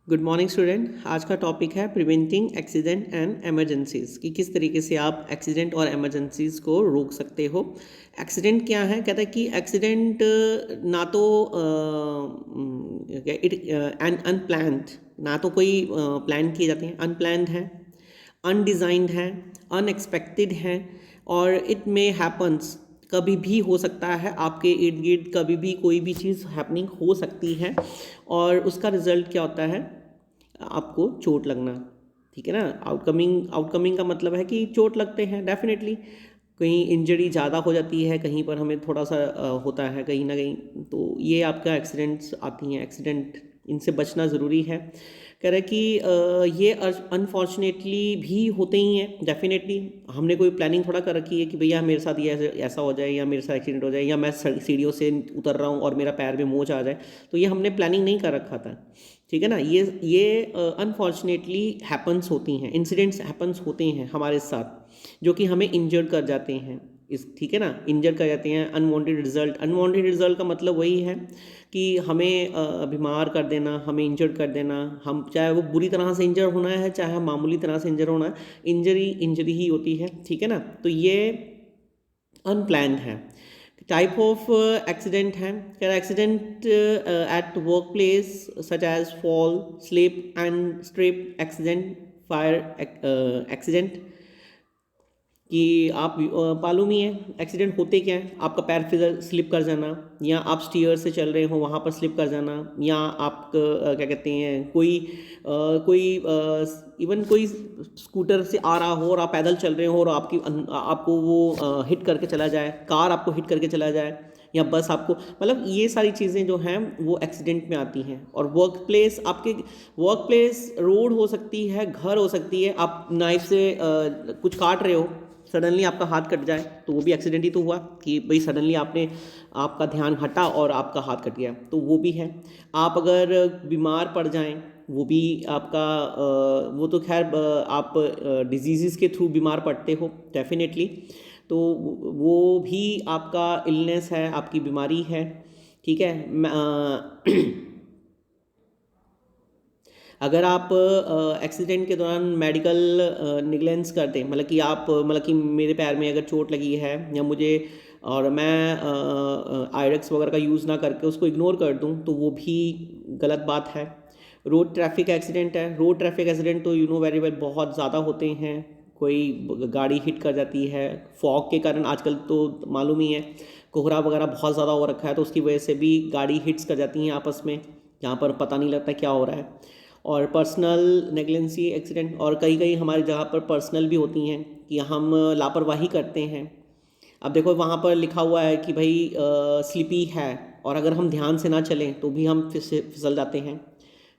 Good morning student. आज का topic है प्रिवेंटिंग एक्सीडेंट एंड इमरजेंसीज कि किस तरीके से आप एक्सीडेंट और इमरजेंसीज को रोक सकते हो। एक्सीडेंट क्या है? कहता है कि एक्सीडेंट ना तो इट एंड अनप्लान्ड, ना तो कोई प्लान किए जाते हैं, अनप्लान्ड है, अनडिज़ाइंड है, अनएक्सपेक्टेड है और इट मे हैपन्स, कभी भी हो सकता है। आपके इर्द गिर्द कभी भी कोई भी चीज़ हैपनिंग हो सकती है और उसका रिजल्ट क्या होता है? आपको चोट लगना। ठीक है ना। आउटकमिंग आउटकमिंग का मतलब है कि चोट लगते हैं डेफिनेटली। कहीं इंजरी ज़्यादा हो जाती है, कहीं पर हमें थोड़ा सा होता है कहीं ना कहीं, तो ये आपका एक्सीडेंट्स आती हैं। एक्सीडेंट, इनसे बचना ज़रूरी है। कह रहे कि ये अनफॉर्चुनेटली भी होते ही हैं डेफिनेटली। हमने कोई प्लानिंग थोड़ा कर रखी है कि भैया मेरे साथ ये ऐसा हो जाए या मेरे साथ एक्सीडेंट हो जाए या मैं सीढ़ियों से उतर रहा हूँ और मेरा पैर में मोच आ जाए, तो ये हमने प्लानिंग नहीं कर रखा था। ठीक है ना। ये अनफॉर्चुनेटली हैपन्स होती हैं, इंसिडेंट्स हैपन्स होते हैं हमारे साथ जो कि हमें इंजर्ड कर जाते हैं। इस ठीक है ना, इंजर कर जाते हैं। अनवांटेड रिजल्ट का मतलब वही है कि हमें बीमार कर देना, हमें इंजर्ड कर देना। हम चाहे वो बुरी तरह से इंजर होना है, चाहे मामूली तरह से इंजर होना है, इंजरी इंजरी ही होती है। ठीक है ना। तो ये अनप्लान्ड है। टाइप ऑफ एक्सीडेंट है। Accident at work place such as fall, slip and strip accident, fire accident, कि आप मालूम ही है एक्सीडेंट होते क्या है। आपका पैर फिसल स्लिप कर जाना, या आप स्टीयर से चल रहे हो वहाँ पर स्लिप कर जाना, या आप क्या कहते हैं कोई इवन कोई स्कूटर से आ रहा हो और आप पैदल चल रहे हो और आपको वो हिट करके चला जाए, कार आपको हिट करके चला जाए, या बस आपको, मतलब ये सारी चीज़ें जो हैं वो एक्सीडेंट में आती हैं। और वर्क प्लेस, आपके वर्क प्लेस रोड हो सकती है, घर हो सकती है। आप नाइफ से कुछ काट रहे हो, सडनली आपका हाथ कट जाए तो वो भी एक्सीडेंट ही तो हुआ कि भाई सडनली आपका ध्यान हटा और आपका हाथ कट गया, तो वो भी है। आप अगर बीमार पड़ जाएं, वो भी आपका वो तो खैर आप डिजीज़ के थ्रू बीमार पड़ते हो डेफिनेटली, तो वो भी आपका इलनेस है, आपकी बीमारी है। ठीक है। अगर आप एक्सीडेंट के दौरान मेडिकल निगलेंस करते हैं, मतलब कि मतलब कि मेरे पैर में अगर चोट लगी है या मुझे, और मैं आयरक्स वगैरह का यूज़ ना करके उसको इग्नोर कर दूं, तो वो भी गलत बात है। रोड ट्रैफिक एक्सीडेंट है। रोड ट्रैफिक एक्सीडेंट तो यू नो वेरी वेल बहुत ज़्यादा होते हैं। कोई गाड़ी हिट कर जाती है, फॉग के कारण आजकल तो मालूम ही है, कोहरा वगैरह बहुत ज़्यादा हो रखा है, तो उसकी वजह से भी गाड़ी हिट्स कर जाती हैं आपस में, जहाँ पर पता नहीं लगता क्या हो रहा है। और पर्सनल नेगलेंसी एक्सीडेंट, और कई कई हमारी जगह पर पर्सनल भी होती हैं कि हम लापरवाही करते हैं। अब देखो वहाँ पर लिखा हुआ है कि भाई स्लिपी है, और अगर हम ध्यान से ना चलें तो भी हम फिसल जाते हैं।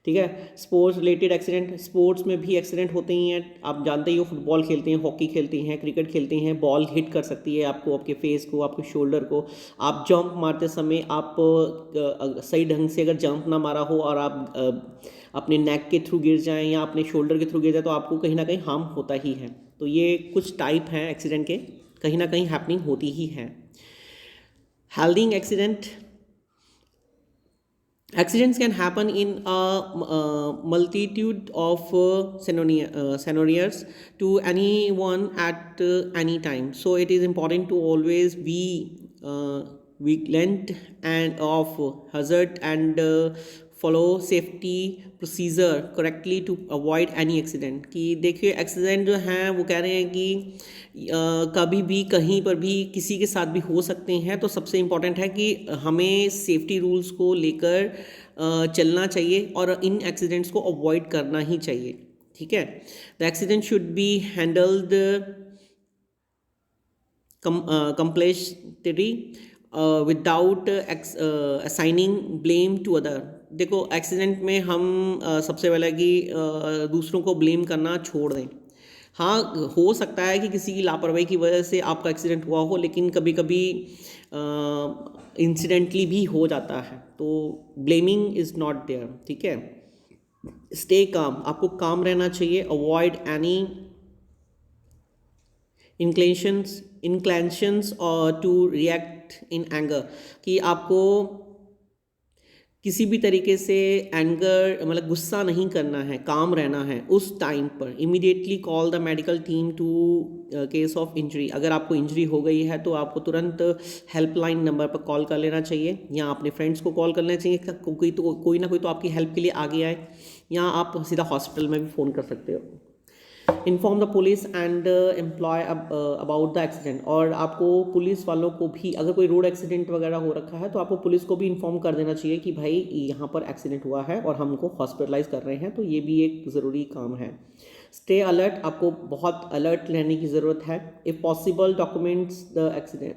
ठीक है। स्पोर्ट्स रिलेटेड एक्सीडेंट, स्पोर्ट्स में भी एक्सीडेंट होते ही हैं। आप जानते ही हो, फुटबॉल खेलते हैं, हॉकी खेलते हैं, क्रिकेट खेलते हैं, बॉल हिट कर सकती है आपको, आपके फेस को, आपके शोल्डर को। आप जंप मारते समय आप सही ढंग से अगर जंप ना मारा हो और आप अपने नेक के थ्रू गिर जाएं या अपने शोल्डर के थ्रू गिर जाए, तो आपको कहीं ना कहीं हार्म होता ही है। तो ये कुछ टाइप हैं एक्सीडेंट के, कहीं ना कहीं हैपनिंग होती ही है। हेल्डिंग accident, accidents can happen in a multitude of scenarios to anyone at any time, so it is important to always be vigilant and of hazard and follow safety procedure correctly to avoid any accident। कि देखिए accident जो हैं वो कह रहे हैं कि कभी भी कहीं पर भी किसी के साथ भी हो सकते हैं, तो सबसे इम्पॉर्टेंट है कि हमें सेफ्टी रूल्स को लेकर चलना चाहिए और इन एक्सीडेंट्स को अवॉइड करना ही चाहिए। ठीक है। The accident should be handled complacently without assigning blame to other. देखो एक्सीडेंट में हम सबसे पहले कि दूसरों को ब्लेम करना छोड़ दें। हाँ, हो सकता है कि किसी की लापरवाही की वजह से आपका एक्सीडेंट हुआ हो, लेकिन कभी कभी इंसिडेंटली भी हो जाता है, तो ब्लेमिंग इज़ नॉट देयर। ठीक है। स्टे काम, आपको काम रहना चाहिए। अवॉइड एनी inclinations और टू रिएक्ट इन एंगर, कि आपको किसी भी तरीके से एंगर मतलब गुस्सा नहीं करना है, काम रहना है उस टाइम पर। Immediately call the medical team to case of injury. अगर आपको इंजरी हो गई है तो आपको तुरंत हेल्पलाइन नंबर पर कॉल कर लेना चाहिए, या अपने फ्रेंड्स को कॉल करना चाहिए, कोई ना कोई तो आपकी हेल्प के लिए आगे आए, या आप सीधा हॉस्पिटल में भी फ़ोन कर सकते हो। Inform the police and employ about the accident. और आपको पुलिस वालों को भी, अगर कोई रोड एक्सीडेंट वगैरह हो रखा है तो आपको पुलिस को भी इन्फॉर्म कर देना चाहिए कि भाई यहाँ पर एक्सीडेंट हुआ है और हमको हॉस्पिटलाइज कर रहे हैं। तो ये भी एक ज़रूरी काम है। स्टे अलर्ट, आपको बहुत अलर्ट रहने की ज़रूरत है। If possible documents the accident,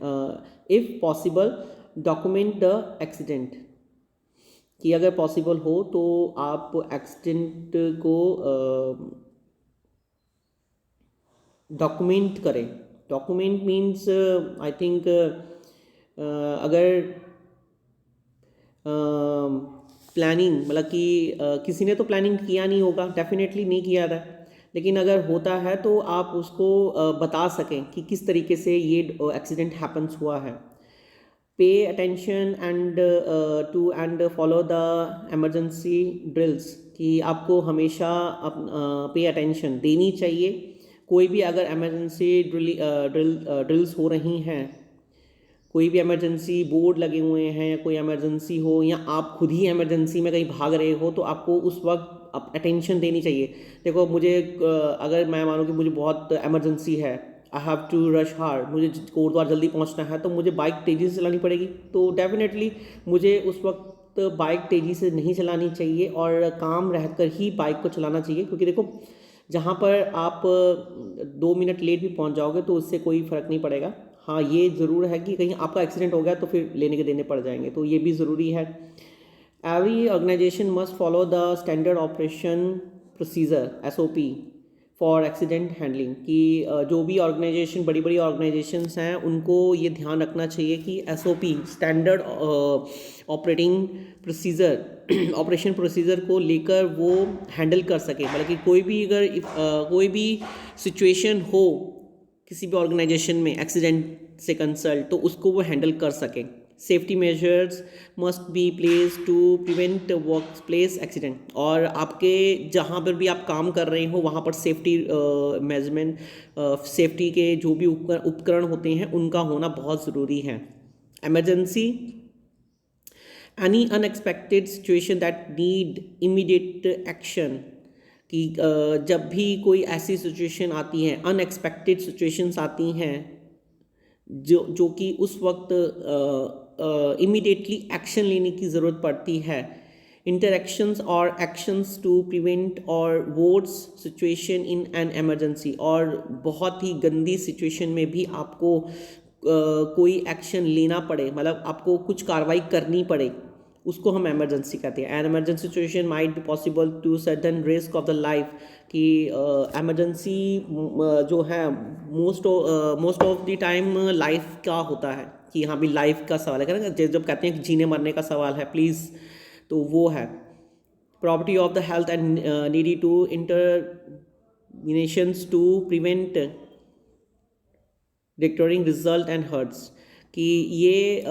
if possible document the accident, कि अगर पॉसिबल हो तो आप एक्सीडेंट को डॉक्यूमेंट करें। डॉक्यूमेंट मीन्स आई थिंक अगर प्लानिंग मतलब कि किसी ने तो प्लानिंग किया नहीं होगा, डेफिनेटली नहीं किया था, लेकिन अगर होता है तो आप उसको बता सकें कि किस तरीके से ये एक्सीडेंट हैपन्स हुआ है। Pay attention and to and follow the emergency drills, कि आपको हमेशा पे अटेंशन देनी चाहिए। कोई भी अगर एमरजेंसी ड्रिल्स हो रही हैं, कोई भी एमरजेंसी बोर्ड लगे हुए हैं, या कोई एमरजेंसी हो, या आप खुद ही एमरजेंसी में कहीं भाग रहे हो, तो आपको उस वक्त अटेंशन देनी चाहिए। देखो मुझे अगर मैं मानूँ कि मुझे बहुत एमरजेंसी है, I have to rush hard, मुझे कोटद्वार जल्दी पहुंचना है, तो मुझे बाइक तेज़ी से चलानी पड़ेगी। तो डेफिनेटली मुझे उस वक्त बाइक तेज़ी से नहीं चलानी चाहिए और काम रहकर ही बाइक को चलाना चाहिए, क्योंकि देखो जहाँ पर आप 2 मिनट लेट भी पहुँच जाओगे तो उससे कोई फ़र्क नहीं पड़ेगा। हाँ, ये ज़रूर है कि कहीं आपका एक्सीडेंट हो गया तो फिर लेने के देने पड़ जाएंगे, तो ये भी ज़रूरी है। Every organisation must follow the standard operation procedure SOP for accident handling, कि जो भी ऑर्गेनाइजेशन, बड़ी बड़ी ऑर्गेनाइजेशंस हैं, उनको ये ध्यान रखना चाहिए कि SOP standard operating procedure operation procedure को लेकर वो हैंडल कर सके। मतलब कि कोई भी अगर कोई भी सिचुएशन हो किसी भी ऑर्गेनाइजेशन में एक्सीडेंट से कंसल्ट, तो उसको वो हैंडल कर सकें। Safety measures must be place to prevent work place accident, और आपके जहाँ पर भी आप काम कर रहे हो वहाँ पर सेफ्टी मेजरमेंट, सेफ्टी के जो भी उपकरण होते हैं उनका होना बहुत ज़रूरी है। Emergency, any unexpected situation that need immediate action, कि जब भी कोई ऐसी सिचुएशन आती है, अनएक्सपेक्टेड सिचुएशंस आती हैं जो कि उस वक्त इमीडिएटली एक्शन लेने की ज़रूरत पड़ती है। इंटरेक्शंस और एक्शंस टू प्रिवेंट और votes situation in an emergency, और बहुत ही गंदी सिचुएशन में भी आपको कोई एक्शन लेना पड़े, मतलब आपको कुछ कार्रवाई करनी पड़े, उसको हम एमरजेंसी कहते हैं। An emergency situation might be possible to certain risk of the life, कि एमरजेंसी जो है most of the time life का होता है, कि यहाँ भी लाइफ का सवाल है ना, जब कहते हैं कि जीने मरने का सवाल है प्लीज़, तो वो है। Property of the health and needy to interventions to prevent deteriorating result and hurts, कि ये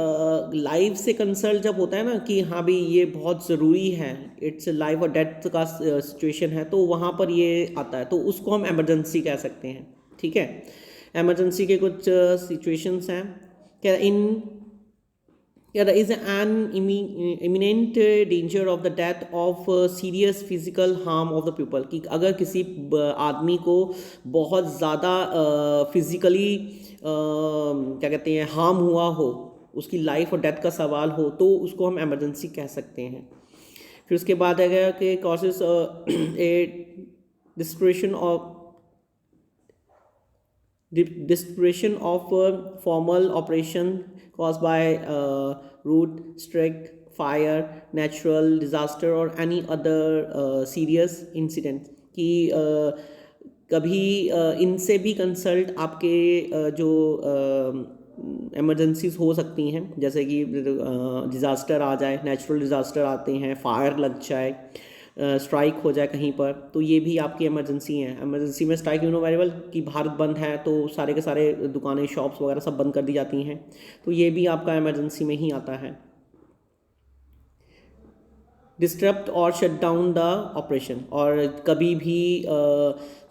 लाइफ से कंसल्ट जब होता है ना, कि हाँ भी ये बहुत ज़रूरी है, इट्स लाइफ और डेथ का सिचुएशन है, तो वहाँ पर ये आता है, तो उसको हम एमरजेंसी कह सकते हैं। ठीक है, एमरजेंसी के कुछ सिचुएशंस हैं। क्या there is an imminent danger of the death of serious physical harm of the pupil, कि अगर किसी आदमी को बहुत ज़्यादा फिज़िकली क्या कहते हैं हार्म हुआ हो, उसकी लाइफ और डेथ का सवाल हो, तो उसको हम एमरजेंसी कह सकते हैं। फिर उसके बाद है कि causes a distraction of formal operation caused by root strike, fire, natural disaster or any other serious incident, कि कभी इनसे भी कंसल्ट आपके जो एमरजेंसीज हो सकती हैं, जैसे कि डिज़ास्टर आ जाए, नेचुरल डिज़ास्टर आते हैं, फायर लग जाए, स्ट्राइक हो जाए कहीं पर, तो ये भी आपकी एमरजेंसी हैं। एमरजेंसी में strike you know very well कि भारत बंद है तो सारे के सारे दुकानें, शॉप्स वगैरह सब बंद कर दी जाती हैं, तो ये भी आपका एमरजेंसी में ही आता है। डिस्टर्ब और शट डाउन द ऑपरेशन, और कभी भी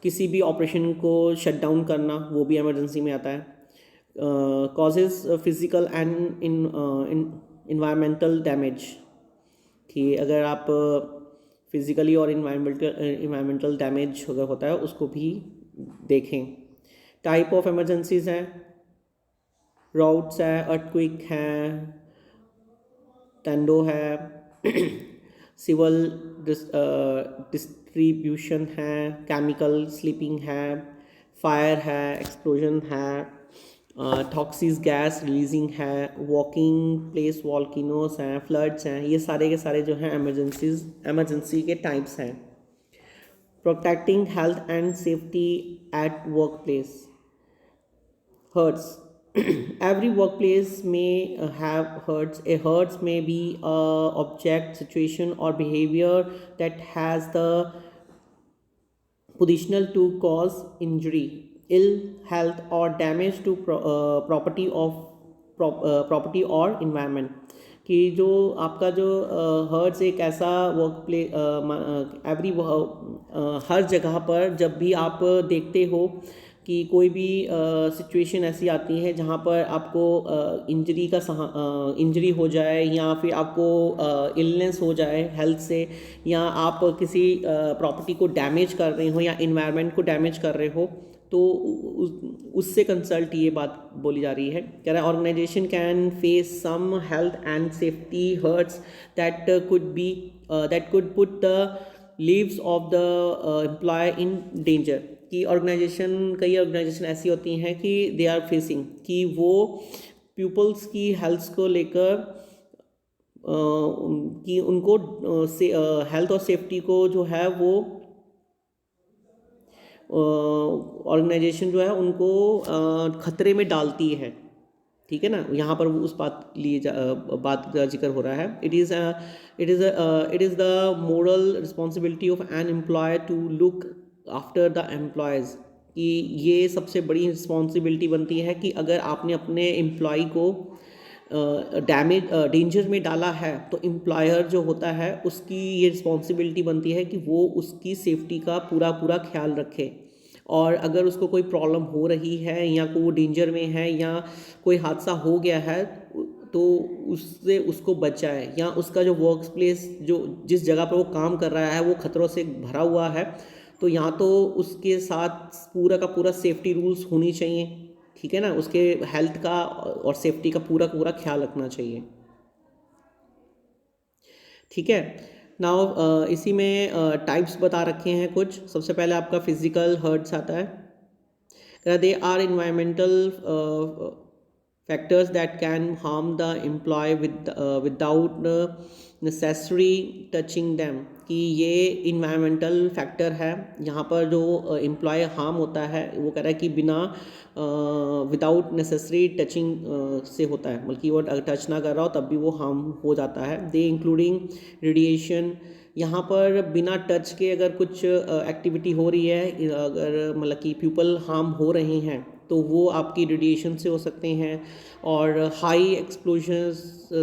किसी भी ऑपरेशन को शट डाउन करना वो भी इमरजेंसी में आता है। Causes physical and environmental damage, कि अगर आप फिजिकली और इन्वायरमेंटल डैमेज अगर होता है उसको भी देखें। टाइप ऑफ इमरजेंसीज हैं, राउट्स है, अर्थक्वेक है, टेंडो है, सिविल डिस्ट्रीब्यूशन है, केमिकल स्लीपिंग है, फायर है, एक्सप्लोजन है, टॉक्सिस गैस रिलीजिंग है, वॉकिंग प्लेस वॉल्किनोस हैं, फ्लड्स हैं। ये सारे के सारे जो हैं इमरजेंसी के टाइप्स हैं। Protecting health and safety eight work place, hurts. Every workplace may have hurts. A hurts may be a object, situation, or behavior that has the potential to cause injury, ill health, or damage to property of property or environment. कि जो आपका जो hertz एक ऐसा work place, every हर जगह पर जब भी आप देखते हो कि कोई भी सिचुएशन ऐसी आती है जहाँ पर आपको इंजरी हो जाए, या फिर आपको इलनेस हो जाए हेल्थ से, या आप किसी प्रॉपर्टी को डैमेज कर रहे हो या इन्वायरमेंट को डैमेज कर रहे हो, तो उससे कंसल्ट ये बात बोली जा रही है। कह रहा है organisation can face some health and safety hurts that could put the lives of the employ in danger. कि कई ऑर्गेनाइजेशन ऐसी होती हैं कि दे आर फेसिंग कि वो पीपल्स की हेल्थ को लेकर कि उनको हेल्थ और सेफ्टी को जो है वो ऑर्गेनाइजेशन जो है उनको खतरे में डालती है। ठीक है ना, यहाँ पर उस बात बात का जिक्र हो रहा है। It is the moral responsibility of an employ to look after the employees. कि ये सबसे बड़ी रिस्पॉन्सिबिलिटी बनती है कि अगर आपने अपने एम्प्लॉय को डेंजर में डाला है, तो एम्प्लॉयर जो होता है उसकी ये रिस्पॉन्सिबिलिटी बनती है कि वो उसकी सेफ्टी का पूरा ख्याल रखे। और अगर उसको कोई प्रॉब्लम हो रही है, या कोई डेंजर में है, या कोई हादसा हो गया है, तो उससे उसको बचाए, या उसका जो वर्क प्लेस जो जिस जगह पर वो काम कर रहा है वो खतरों से भरा हुआ है, तो यहाँ तो उसके साथ पूरा सेफ्टी रूल्स होनी चाहिए। ठीक है ना, उसके हेल्थ का और सेफ्टी का पूरा ख्याल रखना चाहिए। ठीक है। नाउ इसी में टाइप्स बता रखे हैं कुछ। सबसे पहले आपका फिजिकल हर्ट्स आता है। They are environmental factors that can harm the employ without necessary touching them. कि ये इन्वायरमेंटल फैक्टर है, यहाँ पर जो एम्प्लॉय हार्म होता है वो कह रहा है कि बिना विदाउट नेसेसरी टचिंग से होता है, बल्कि वो टच ना कर रहा हो तब भी वो हार्म हो जाता है। दे इंक्लूडिंग रेडिएशन, यहाँ पर बिना टच के अगर कुछ एक्टिविटी हो रही है, अगर मतलब कि पीपल हार्म हो रहे हैं, तो वो आपकी रेडिएशन से हो सकते हैं। और high explosions,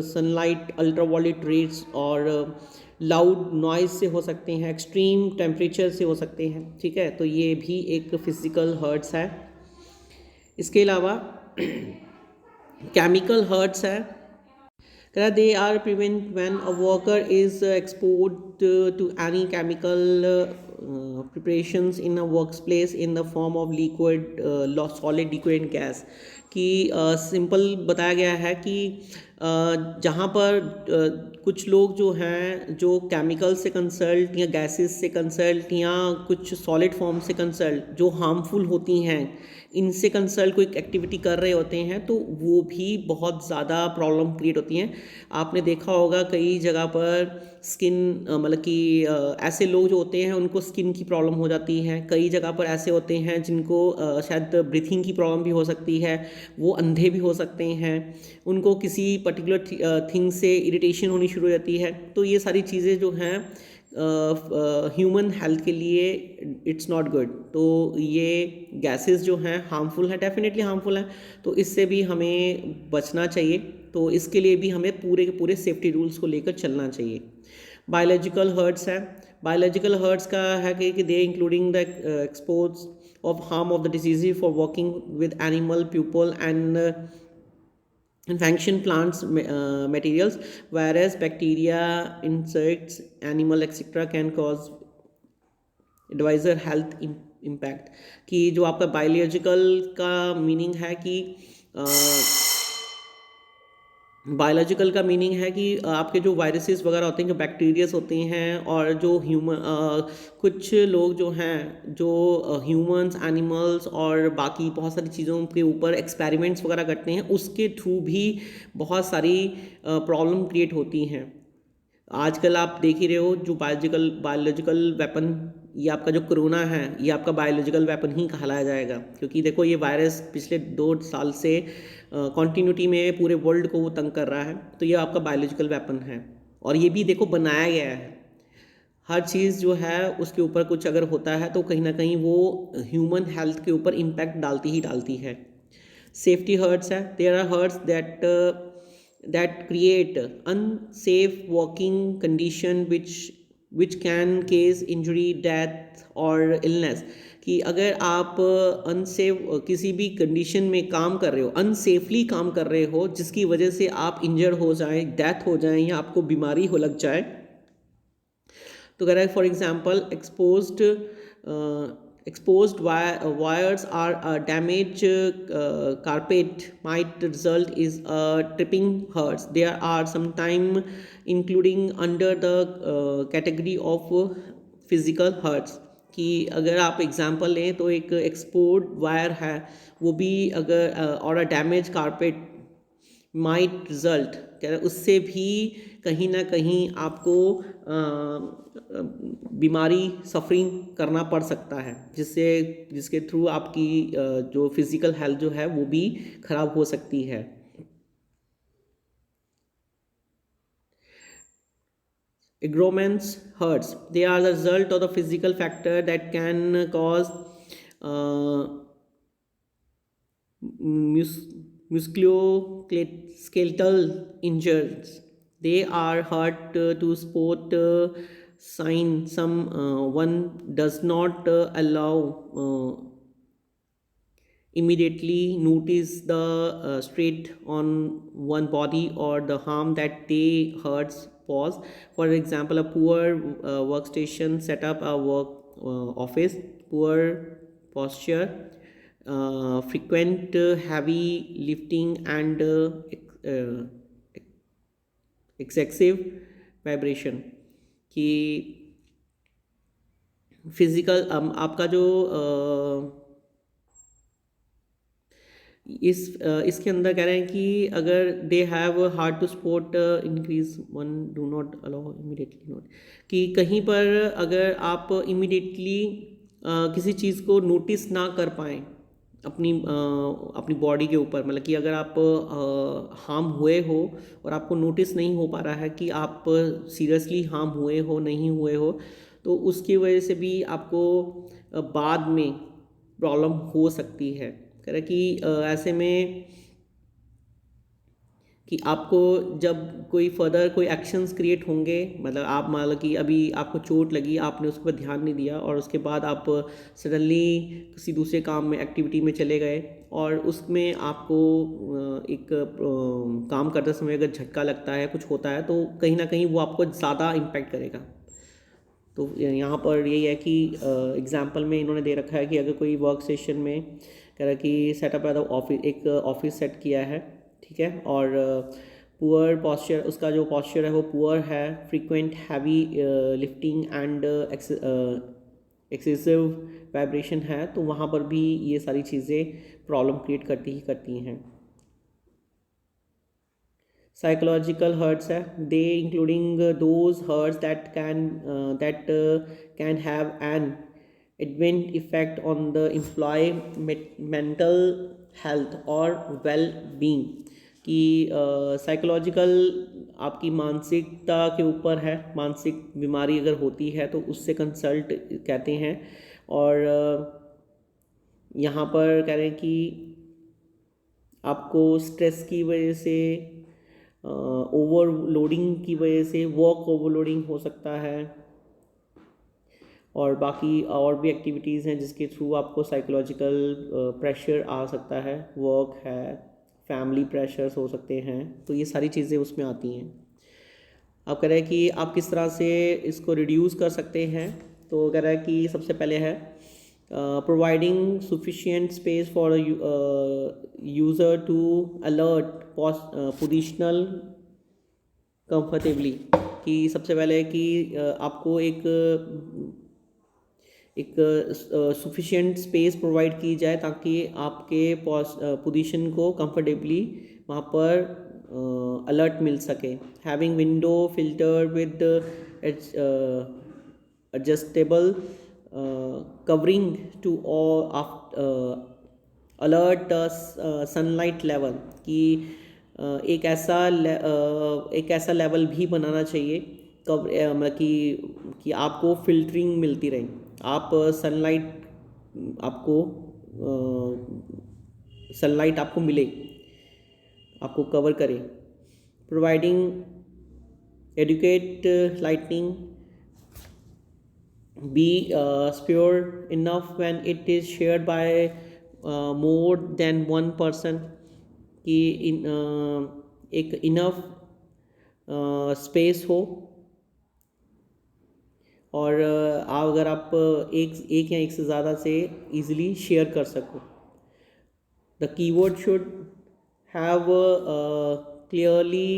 sunlight, ultraviolet rays और लाउड नॉइज से हो सकते हैं, एक्सट्रीम टेम्परेचर से हो सकते हैं। ठीक है, तो ये भी एक फिजिकल हर्ट्स है। इसके अलावा केमिकल हर्ट्स है। They are prevent when a worker is exposed to any chemical preparations in a workplace in the form of liquid, solid, liquid, gas. कि सिंपल बताया गया है कि जहाँ पर कुछ लोग जो हैं जो केमिकल से कंसल्ट या गैसेस से कंसल्ट या कुछ सॉलिड फॉर्म से कंसल्ट जो हार्मफुल होती हैं, इनसे कंसल्ट कोई एक्टिविटी कर रहे होते हैं, तो वो भी बहुत ज़्यादा प्रॉब्लम क्रिएट होती हैं। आपने देखा होगा कई जगह पर स्किन मतलब कि ऐसे लोग जो होते हैं उनको स्किन की प्रॉब्लम हो जाती है। कई जगह पर ऐसे होते हैं जिनको शायद ब्रीथिंग की प्रॉब्लम भी हो सकती है, वो अंधे भी हो सकते हैं, उनको किसी पर्टिकुलर थिंग से इरिटेशन होनी शुरू हो जाती है। तो ये सारी चीज़ें जो हैं ह्यूमन हेल्थ के लिए इट्स नॉट गुड। तो ये गैसेस जो हैं हार्मफुल हैं, डेफिनेटली हार्मफुल हैं, तो इससे भी हमें बचना चाहिए। तो इसके लिए भी हमें पूरे के पूरे सेफ्टी रूल्स को लेकर चलना चाहिए। बायोलॉजिकल हर्ट्स है, बायोलॉजिकल हर्ट्स का है कि they including the expose of harm of the disease for working with animal pupil and infection plants materials, whereas bacteria, insects, animal etc can cause advisor health impact। कि जो आपका biological का meaning है कि biological का meaning है कि आपके जो वायरसेस वगैरह होते हैं, जो बैक्टीरियाज होते हैं, और जो कुछ लोग जो हैं, जो ह्यूमंस, एनिमल्स और बाकी बहुत सारी चीज़ों के ऊपर एक्सपेरिमेंट्स वगैरह करते हैं, उसके थ्रू भी बहुत सारी प्रॉब्लम क्रिएट होती हैं। आजकल आप देख ही रहे हो जो बायोलॉजिकल वेपन, ये आपका जो कोरोना है, ये आपका बायोलॉजिकल वेपन ही कहलाया जाएगा, क्योंकि देखो ये वायरस पिछले 2 साल से कॉन्टीन्यूटी में पूरे वर्ल्ड को वो तंग कर रहा है, तो ये आपका बायोलॉजिकल वेपन है। और ये भी देखो बनाया गया है, हर चीज़ जो है उसके ऊपर कुछ अगर होता है तो कहीं ना कहीं वो ह्यूमन हेल्थ के ऊपर इम्पैक्ट डालती ही डालती है। सेफ्टी हर्ट्स है, there are hurts that create unsafe working condition which can cause injury, death और illness। कि अगर आप अनसेफ किसी भी कंडीशन में काम कर रहे हो, अनसेफली काम कर रहे हो, जिसकी वजह से आप इंजर हो जाएं, डेथ हो जाए, या आपको बीमारी हो लग जाए, तो कह रहा है for example exposed wires or damaged carpet might result is tripping hurts. There are sometimes including under the category of physical hurts। कि अगर आप एग्जांपल लें तो एक एक्सपोर्ट वायर है, वो भी अगर और a damage carpet might result, कह रहे उससे भी कहीं ना कहीं आपको बीमारी, सफरिंग करना पड़ सकता है, जिसके थ्रू आपकी जो फिज़िकल हेल्थ जो है वो भी ख़राब हो सकती है। Egromans hurts, they are the result of the physical factor that can cause musculoskeletal injuries। They are hard to spot sign one does not allow immediately notice the straight on one body or the harm that they hurts pause। For example, a poor workstation setup, a work office, poor posture, frequent heavy lifting and excessive vibration। कि physical आपका जो इसके अंदर कह रहे हैं कि अगर they have hard to sport increase one do not allow immediately note. कि कहीं पर अगर आप इमीडिएटली किसी चीज़ को नोटिस ना कर पाएँ अपनी बॉडी के ऊपर, मतलब कि अगर आप हार्म हुए हो और आपको नोटिस नहीं हो पा रहा है कि आप सीरियसली हार्म हुए हो नहीं हुए हो, तो उसकी वजह से भी आपको बाद में प्रॉब्लम हो सकती है। कह रहे कि ऐसे में कि आपको जब कोई फर्दर कोई एक्शंस क्रिएट होंगे, मतलब आप मान लो कि अभी आपको चोट लगी, आपने उस पर ध्यान नहीं दिया और उसके बाद आप सडनली किसी दूसरे काम में, एक्टिविटी में चले गए, और उसमें आपको एक काम करते समय अगर झटका लगता है, कुछ होता है, तो कहीं ना कहीं वो आपको ज़्यादा इम्पैक्ट करेगा। तो यहाँ पर यही है कि एग्जाम्पल में इन्होंने दे रखा है कि अगर कोई वर्क स्टेशन में कह रहा है कि सेटअप है, तो एक ऑफिस सेट किया है, ठीक है, और पुअर पॉस्चर, उसका जो पॉस्चर है वो पुअर है, frequent heavy lifting and excessive vibration है, तो वहाँ पर भी ये सारी चीज़ें प्रॉब्लम क्रिएट करती हैं। Psychological hurts है, they including those hurts that can have an adverse effect on the employee mental health और well-being। कि साइकोलॉजिकल आपकी मानसिकता के ऊपर है, मानसिक बीमारी अगर होती है तो उससे कंसल्ट कहते हैं। और यहाँ पर कह रहे हैं कि आपको स्ट्रेस की वजह से ओवरलोडिंग की वजह से वर्क ओवरलोडिंग हो सकता है, और बाकी और भी एक्टिविटीज़ हैं जिसके थ्रू आपको साइकोलॉजिकल प्रेशर आ सकता है, वर्क है, फैमिली प्रेशर्स हो सकते हैं, तो ये सारी चीज़ें उसमें आती हैं। अब कह रहा है कि आप किस तरह से इसको रिड्यूस कर सकते हैं, तो कह रहा है कि सबसे पहले है providing sufficient space for user to alert positional comfortably, कि सबसे पहले कि आपको एक सफिशिएंट स्पेस प्रोवाइड की जाए ताकि आपके पोजीशन को कंफर्टेबली वहाँ पर अलर्ट मिल सके। Having window filter with adjustable covering to alert sunlight level, कि एक ऐसा लेवल भी बनाना चाहिए मतलब कि आपको फिल्टरिंग मिलती रहे, आप सनलाइट आपको मिले, आपको कवर करे। Providing adequate lighting be spare enough when it is shared by more than one person, कि एक इनफ स्पेस हो, और अगर आप एक या एक से ज़्यादा से इजीली शेयर कर सको। The keyword should have clearly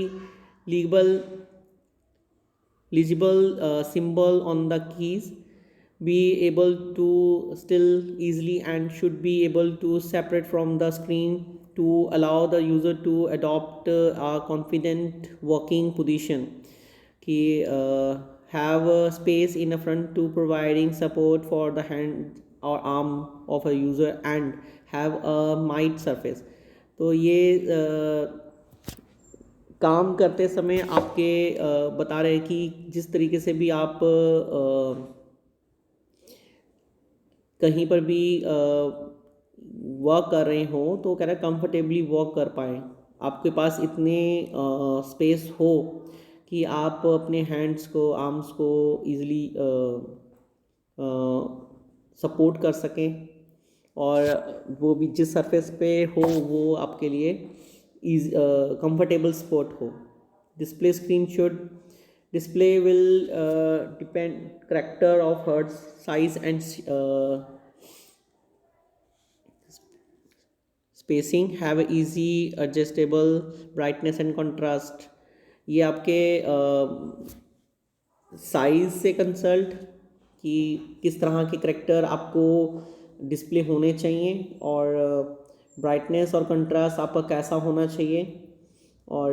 legible symbol on the keys, be able to still easily and should be able to separate from the screen to allow the user to adopt a confident working position, कि have a space in the front to providing support for the hand or arm of a user and have a mild surface। तो ये काम करते समय आपके बता रहे हैं कि जिस तरीके से भी आप कहीं पर भी वर्क कर रहे हो तो कह रहा है कंफर्टेबली वर्क कर पाएँ, आपके पास इतने स्पेस हो कि आप अपने हैंड्स को, आर्म्स को ईज़िली सपोर्ट कर सकें, और वो भी जिस सरफेस पे हो वो आपके लिए कंफर्टेबल स्पॉट हो। Display screen should display will depend character of hertz size and spacing, have easy adjustable brightness and contrast। ये आपके साइज से कंसल्ट कि किस तरह के करैक्टर आपको डिस्प्ले होने चाहिए, और ब्राइटनेस और कंट्रास्ट आपका कैसा होना चाहिए, और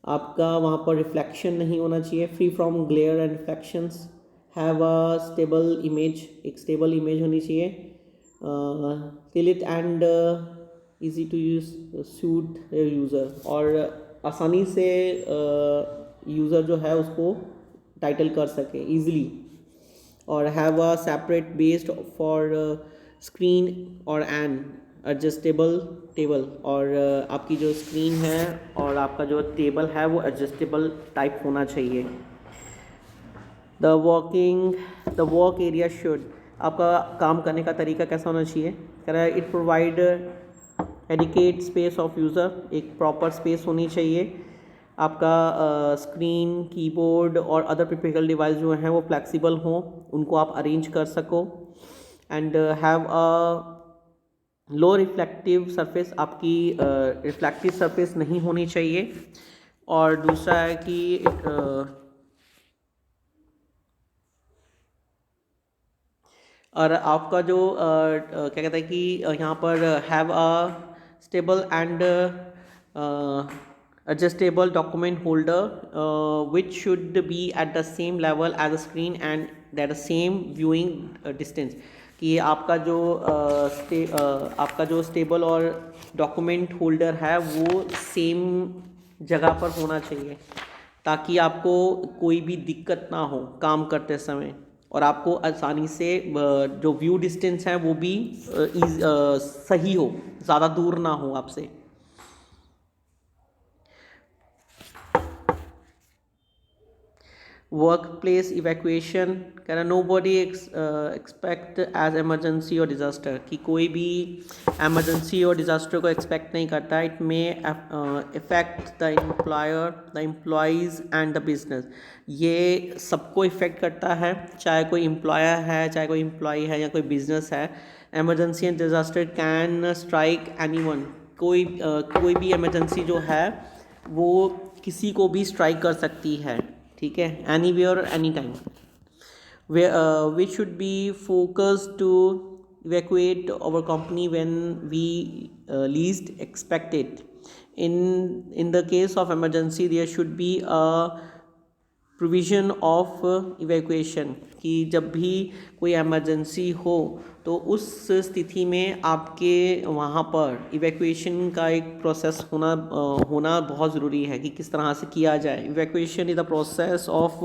आपका वहाँ पर रिफ्लेक्शन नहीं होना चाहिए, free from glare and reflections, have a stable image, एक स्टेबल इमेज होनी चाहिए, click and easy to use suit user, और आसानी से यूज़र जो है उसको टाइटल कर सके ईज़िली, और have a separate based for screen और एन एडजस्टेबल टेबल, और आपकी जो स्क्रीन है और आपका जो टेबल है वो एडजस्टेबल टाइप होना चाहिए। द वर्क एरिया शुड, आपका काम करने का तरीका कैसा होना चाहिए, कह रहा है it provide adequate space of user, एक प्रॉपर स्पेस होनी चाहिए, आपका स्क्रीन, कीबोर्ड और अदर प्रैक्टिकल डिवाइस जो हैं वो फ्लेक्सिबल हों, उनको आप अरेंज कर सको, and have a low reflective surface, आपकी रिफ्लेक्टिव सरफेस नहीं होनी चाहिए, और दूसरा है कि और आपका जो क्या कहते हैं कि यहाँ पर have a stable and adjustable document holder which should be at the same level as the screen and at the same viewing distance, कि आपका जो स्टेबल और डॉक्यूमेंट होल्डर है वो सेम जगह पर होना चाहिए ताकि आपको कोई भी दिक्कत ना हो काम करते समय, और आपको आसानी से जो व्यू डिस्टेंस है वो भी सही हो, ज़्यादा दूर ना हो आपसे। वर्कप्लेस इवैक्यूएशन कह रहा नोबडी एक्सपेक्ट एज एमरजेंसी और डिज़ास्टर, कि कोई भी एमरजेंसी और डिज़ास्टर को एक्सपेक्ट नहीं करता। It may effect the employer, the employees and the business, ये सबको इफ़ेक्ट करता है, चाहे कोई एम्प्लॉयर है, चाहे कोई एम्प्लॉय है या कोई बिजनेस है। Emergency and disaster can strike anyone, कोई भी एमरजेंसी जो है वो किसी को भी स्ट्राइक कर सकती है, ठीक है, anywhere any time. We should be focus to evacuate our company when we least expect it. In the case of emergency there should be a provision of evacuation, कि जब भी कोई एमरजेंसी हो तो उस स्थिति में आपके वहाँ पर इवैक्यूएशन का एक प्रोसेस होना बहुत ज़रूरी है कि किस तरह से किया जाए। Evacuation is the process of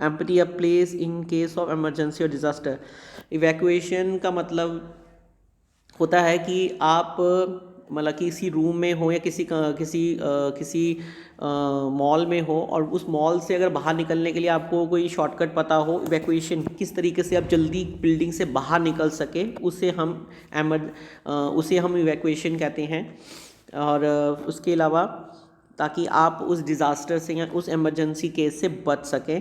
empty a place in case of emergency और डिज़ास्टर। इवैक्यूएशन का मतलब होता है कि आप मतलब किसी रूम में हो या किसी मॉल में हो और उस मॉल से अगर बाहर निकलने के लिए आपको कोई शॉर्टकट पता हो, इवैक्यूएशन किस तरीके से आप जल्दी बिल्डिंग से बाहर निकल सके, उसे हम इवैक्यूएशन कहते हैं। और उसके अलावा ताकि आप उस डिज़ास्टर से या उस एमरजेंसी केस से बच सकें,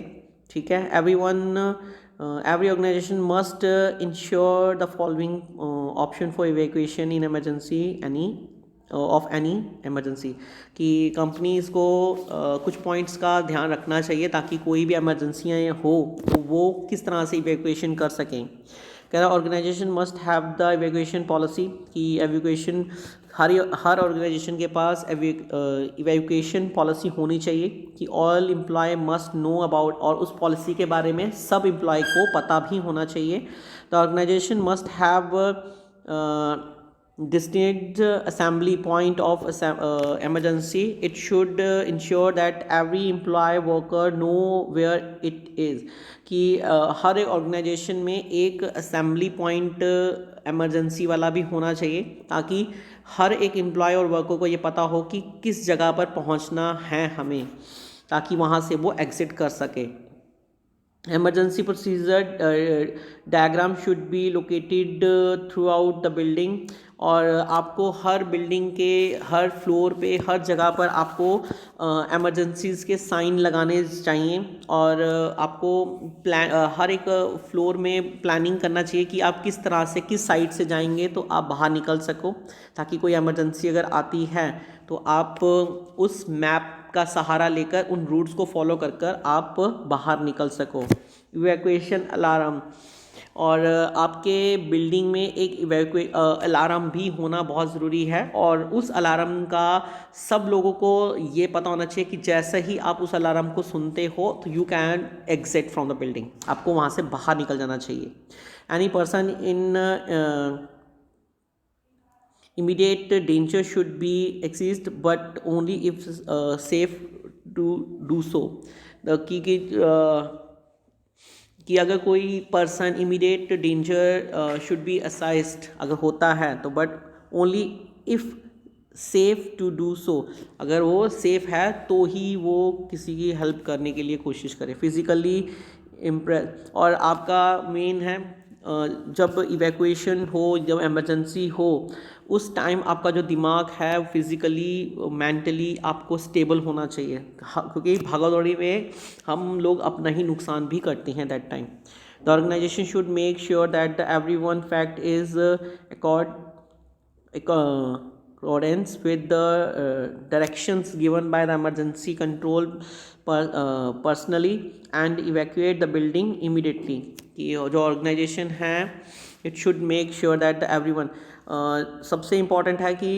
ठीक है। Every organization must ensure the following option for evacuation in emergency of any emergency, कि कंपनीज को कुछ पॉइंट्स का ध्यान रखना चाहिए ताकि कोई भी एमरजेंसियाँ हो तो वो किस तरह से इवैक्यूएशन कर सकें। कह रहा organisation must have the evacuation policy, कि एवैक्यूएशन हर ऑर्गेनाइजेशन के पास इवैक्यूएशन पॉलिसी होनी चाहिए, कि all employ must know about, और उस पॉलिसी के बारे में सब एम्प्लॉय को पता भी होना चाहिए। The organisation must have distinct assembly point of emergency. It should ensure that every employee worker know where it is, कि हर एक ऑर्गेनाइजेशन में एक असेंबली पॉइंट एमरजेंसी वाला भी होना चाहिए ताकि हर एक एम्प्लॉय और वर्कर को ये पता हो कि किस जगह पर पहुंचना है हमें, ताकि वहां से वो एग्जिट कर सके। Emergency procedure diagram should be located throughout the building, और आपको हर बिल्डिंग के हर फ्लोर पे हर जगह पर आपको एमरजेंसीज़ के साइन लगाने चाहिए, और आपको हर एक फ्लोर में प्लानिंग करना चाहिए कि आप किस तरह से किस साइड से जाएंगे तो आप बाहर निकल सको, ताकि कोई एमरजेंसी अगर आती है तो आप उस मैप का सहारा लेकर उन रूट्स को फॉलो कर कर आप बाहर निकल सको। इवैक्यूएशन अलार्म, और आपके बिल्डिंग में एक अलार्म भी होना बहुत ज़रूरी है, और उस अलार्म का सब लोगों को ये पता होना चाहिए कि जैसे ही आप उस अलार्म को सुनते हो तो you can exit from the building, आपको वहाँ से बाहर निकल जाना चाहिए। Any person in immediate danger should be exist but only if safe to do so, कि अगर कोई person immediate danger should be assisted अगर होता है तो but only if safe to do so, अगर वो सेफ है तो ही वो किसी की हेल्प करने के लिए कोशिश करे। फिज़िकली इम्प्रेस, और आपका मेन है जब इवैक्यूएशन हो, जब एमरजेंसी हो, उस टाइम आपका जो दिमाग है फिज़िकली मेंटली आपको स्टेबल होना चाहिए, क्योंकि भागदौड़ी में हम लोग अपना ही नुकसान भी करते हैं that time. The organisation should make sure that everyone fact is accordance with the directions given by the emergency control personally and evacuate the building immediately, कि जो ऑर्गेनाइजेशन है it should make sure that everyone, सबसे important है कि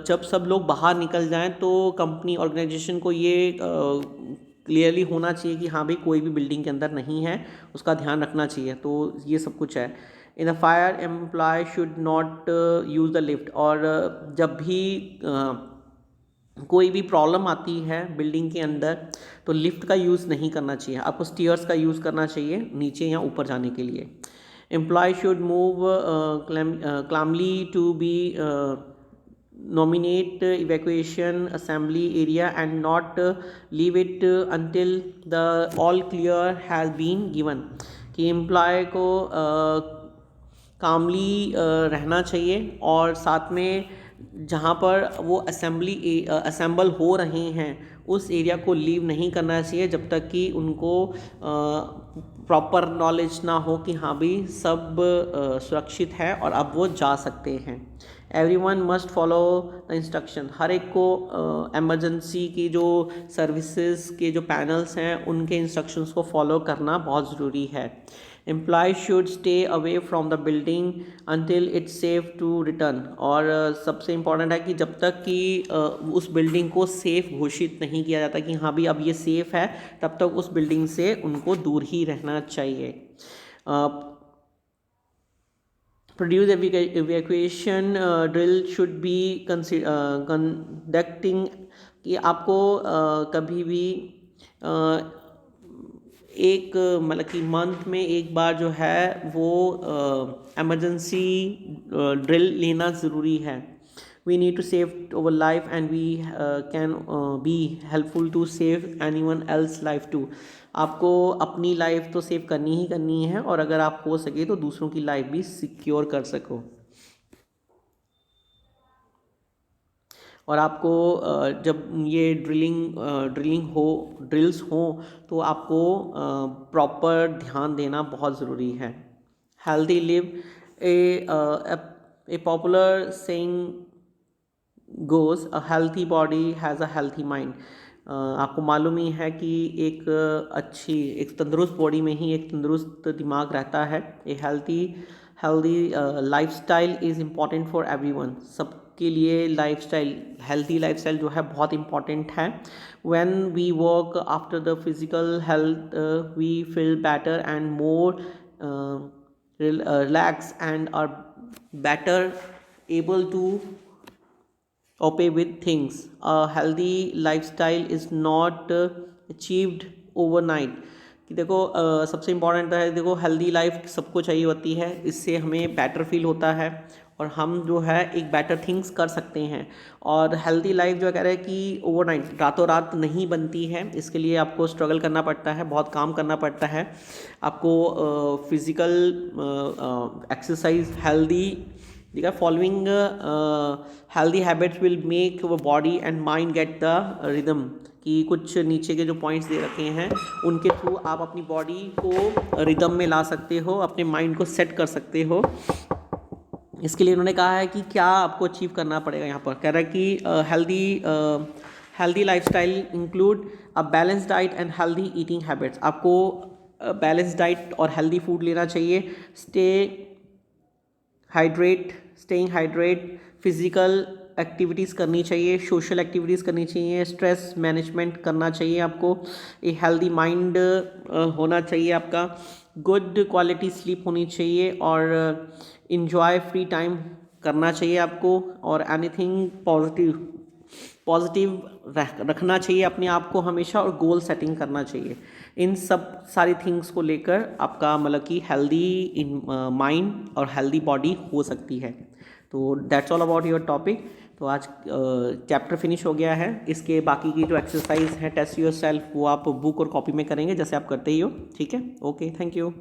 जब सब लोग बाहर निकल जाएं तो कंपनी ऑर्गेनाइजेशन को ये क्लियरली होना चाहिए कि हाँ भाई कोई भी बिल्डिंग के अंदर नहीं है, उसका ध्यान रखना चाहिए। तो ये सब कुछ है। In a fire employ should not use the lift, और जब भी कोई भी प्रॉब्लम आती है बिल्डिंग के अंदर तो लिफ्ट का यूज़ नहीं करना चाहिए, आपको स्टेयर्स का यूज़ करना चाहिए नीचे या ऊपर जाने के लिए। Employ should move calmly to be nominate evacuation assembly area and not leave it until the all clear has been given, कि एम्प्लॉय को कामली रहना चाहिए और साथ में जहाँ पर वो असेंबल हो रहे हैं उस एरिया को लीव नहीं करना चाहिए जब तक कि उनको प्रॉपर नॉलेज ना हो कि हाँ भी सब सुरक्षित है और अब वो जा सकते हैं। Everyone must follow the instruction, हर एक को एमरजेंसी की जो सर्विसेज के जो पैनल्स हैं उनके इंस्ट्रक्शंस को फॉलो करना बहुत ज़रूरी है। Employ should stay away from the building until it's safe to return, और सबसे इम्पॉर्टेंट है कि जब तक कि उस बिल्डिंग को सेफ़ घोषित नहीं किया जाता कि हाँ भी अब ये सेफ़ है, तब तक उस बिल्डिंग से उनको दूर ही रहना चाहिए। Produce evacuation drill should be conducting, कि आपको कभी भी एक मतलब कि मंथ में एक बार जो है वो एमरजेंसी ड्रिल लेना ज़रूरी है। We need to save our life and we can be helpful to save anyone else life too, आपको अपनी लाइफ तो सेव करनी ही करनी है और अगर आप हो सके तो दूसरों की लाइफ भी सिक्योर कर सको। और आपको जब ये ड्रिल्स हो तो आपको प्रॉपर ध्यान देना बहुत ज़रूरी है। Healthy live, A popular saying goes a healthy body has a healthy mind, आपको मालूम ही है कि एक तंदुरुस्त बॉडी में ही एक तंदुरुस्त दिमाग रहता है। A healthy lifestyle is important for everyone, सबके लिए हेल्दी लाइफस्टाइल जो है बहुत इम्पॉर्टेंट है। When we work after the physical health we feel better and more relax and are better able to cope with things. A healthy lifestyle is not achieved overnight, कि देखो सबसे important है, देखो healthy life सबको चाहिए होती है, इससे हमें बेटर फील होता है और हम जो है एक बेटर थिंग्स कर सकते हैं। और हेल्दी लाइफ जो कह रहे हैं कि ओवरनाइट रातों रात नहीं बनती है, इसके लिए आपको स्ट्रगल करना पड़ता है, बहुत काम करना पड़ता है। आपको फिज़िकल एक्सरसाइज हेल्दी, ठीक है, following healthy habits will make your body and mind get the rhythm, कि कुछ नीचे के जो पॉइंट्स दे रखे हैं उनके थ्रू आप अपनी बॉडी को रिदम में ला सकते हो, अपने माइंड को सेट कर सकते हो। इसके लिए उन्होंने कहा है कि क्या आपको अचीव करना पड़ेगा। यहाँ पर कह रहा है कि healthy lifestyle include a balance diet and healthy eating habits, आपको बैलेंस डाइट और हेल्दी फूड लेना चाहिए। स्टेइंग हाइड्रेट, फिजिकल एक्टिविटीज़ करनी चाहिए, सोशल एक्टिविटीज़ करनी चाहिए, स्ट्रेस मैनेजमेंट करना चाहिए आपको, एक हेल्दी माइंड होना चाहिए आपका, गुड क्वालिटी स्लीप होनी चाहिए और इन्जॉय फ्री टाइम करना चाहिए आपको, और एनीथिंग पॉजिटिव रखना चाहिए अपने आप को हमेशा, और गोल सेटिंग करना चाहिए। इन सब सारी थिंग्स को लेकर आपका मतलब कि हेल्दी माइंड और हेल्दी बॉडी हो सकती है। तो that's all about your topic. तो आज चैप्टर फिनिश हो गया है। इसके बाकी की जो एक्सरसाइज है टेस्ट योर सेल्फ वो आप बुक और कॉपी में करेंगे जैसे आप करते ही हो। ठीक है, ओके, थैंक यू।